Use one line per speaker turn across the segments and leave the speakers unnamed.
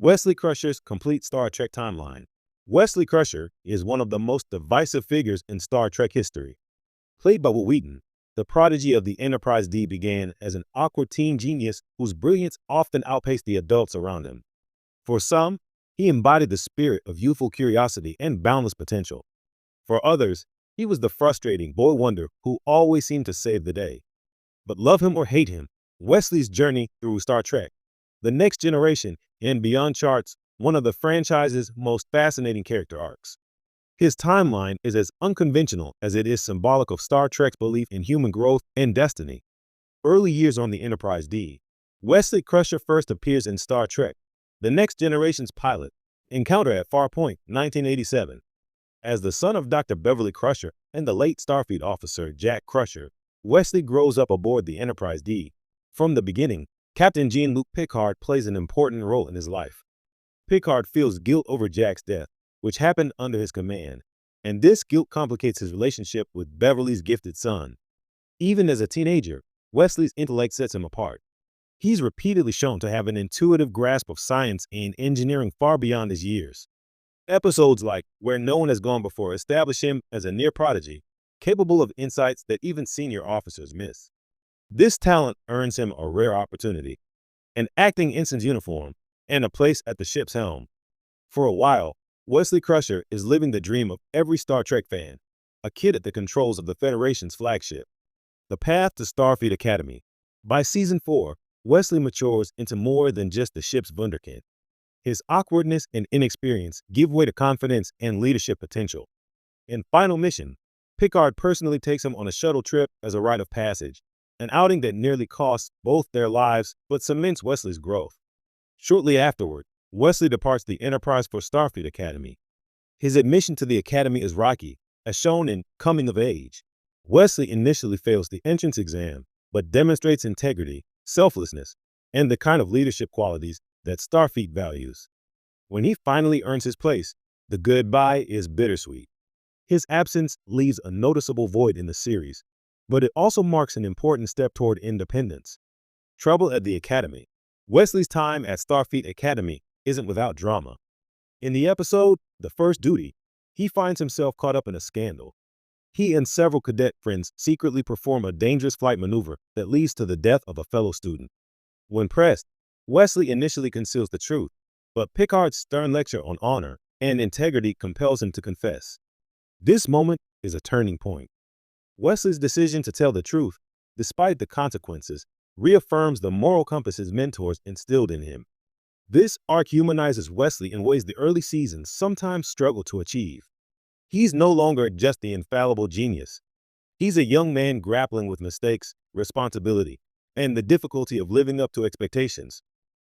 Wesley Crusher's complete Star Trek timeline. Wesley Crusher is one of the most divisive figures in Star Trek history. Played by Will Wheaton, the prodigy of the Enterprise D began as an awkward teen genius whose brilliance often outpaced the adults around him. For some, he embodied the spirit of youthful curiosity and boundless potential. For others, he was the frustrating boy wonder who always seemed to save the day. But love him or hate him, Wesley's journey through Star Trek, The Next Generation, and beyond charts one of the franchise's most fascinating character arcs. His timeline is as unconventional as it is symbolic of Star Trek's belief in human growth and destiny. Early years on the Enterprise D. Wesley Crusher first appears in Star Trek, The Next Generation's pilot, Encounter at Farpoint, 1987. As the son of Dr. Beverly Crusher and the late Starfleet officer Jack Crusher, Wesley grows up aboard the Enterprise D. From the beginning, Captain Jean-Luc Picard plays an important role in his life. Picard feels guilt over Jack's death, which happened under his command, and this guilt complicates his relationship with Beverly's gifted son. Even as a teenager, Wesley's intellect sets him apart. He's repeatedly shown to have an intuitive grasp of science and engineering far beyond his years. Episodes like Where No One Has Gone Before establish him as a near prodigy, capable of insights that even senior officers miss. This talent earns him a rare opportunity, an acting ensign's uniform, and a place at the ship's helm. For a while, Wesley Crusher is living the dream of every Star Trek fan, a kid at the controls of the Federation's flagship. The path to Starfleet Academy. By season 4, Wesley matures into more than just the ship's wunderkind. His awkwardness and inexperience give way to confidence and leadership potential. In Final Mission, Picard personally takes him on a shuttle trip as a rite of passage, an outing that nearly costs both their lives but cements Wesley's growth. Shortly afterward, Wesley departs the Enterprise for Starfleet Academy. His admission to the Academy is rocky, as shown in Coming of Age. Wesley initially fails the entrance exam, but demonstrates integrity, selflessness, and the kind of leadership qualities that Starfleet values. When he finally earns his place, the goodbye is bittersweet. His absence leaves a noticeable void in the series, but it also marks an important step toward independence. Trouble at the Academy. Wesley's time at Starfleet Academy isn't without drama. In the episode, The First Duty, he finds himself caught up in a scandal. He and several cadet friends secretly perform a dangerous flight maneuver that leads to the death of a fellow student. When pressed, Wesley initially conceals the truth, but Picard's stern lecture on honor and integrity compels him to confess. This moment is a turning point. Wesley's decision to tell the truth, despite the consequences, reaffirms the moral compass his mentors instilled in him. This arc humanizes Wesley in ways the early seasons sometimes struggle to achieve. He's no longer just the infallible genius. He's a young man grappling with mistakes, responsibility, and the difficulty of living up to expectations.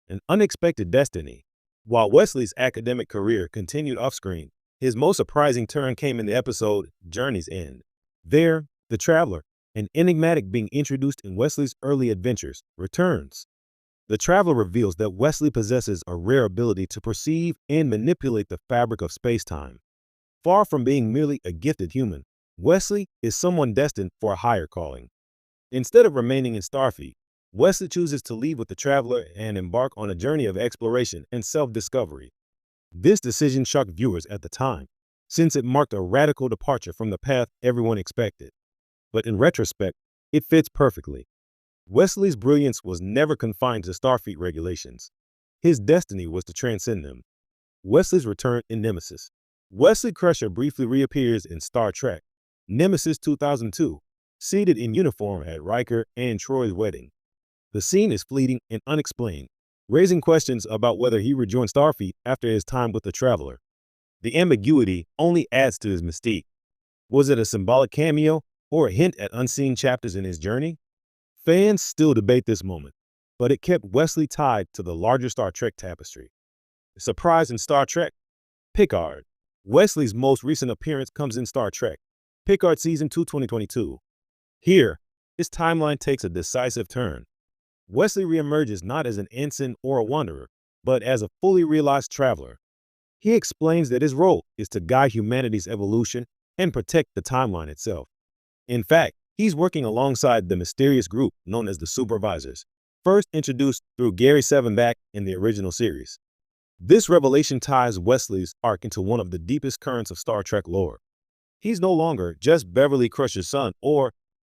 An unexpected destiny. While Wesley's academic career continued off-screen, his most surprising turn came in the episode Journey's End. There, the Traveler, an enigmatic being introduced in Wesley's early adventures, returns. The Traveler reveals that Wesley possesses a rare ability to perceive and manipulate the fabric of space-time. Far from being merely a gifted human, Wesley is someone destined for a higher calling. Instead of remaining in Starfleet, Wesley chooses to leave with the Traveler and embark on a journey of exploration and self-discovery. This decision shocked viewers at the time, since it marked a radical departure from the path everyone expected. But in retrospect, it fits perfectly. Wesley's brilliance was never confined to Starfleet regulations. His destiny was to transcend them. Wesley's return in Nemesis. Wesley Crusher briefly reappears in Star Trek, Nemesis 2002, seated in uniform at Riker and Troy's wedding. The scene is fleeting and unexplained, raising questions about whether he rejoined Starfleet after his time with the Traveler. The ambiguity only adds to his mystique. Was it a symbolic cameo or a hint at unseen chapters in his journey? Fans still debate this moment, but it kept Wesley tied to the larger Star Trek tapestry. Surprise in Star Trek. Picard. Wesley's most recent appearance comes in Star Trek, Picard Season 2, 2022. Here, his timeline takes a decisive turn. Wesley reemerges not as an ensign or a wanderer, but as a fully realized traveler. He explains that his role is to guide humanity's evolution and protect the timeline itself. In fact, he's working alongside the mysterious group known as the Supervisors, first introduced through Gary Sevenback in the original series. This revelation ties Wesley's arc into one of the deepest currents of Star Trek lore. He's no longer just Beverly Crusher's son or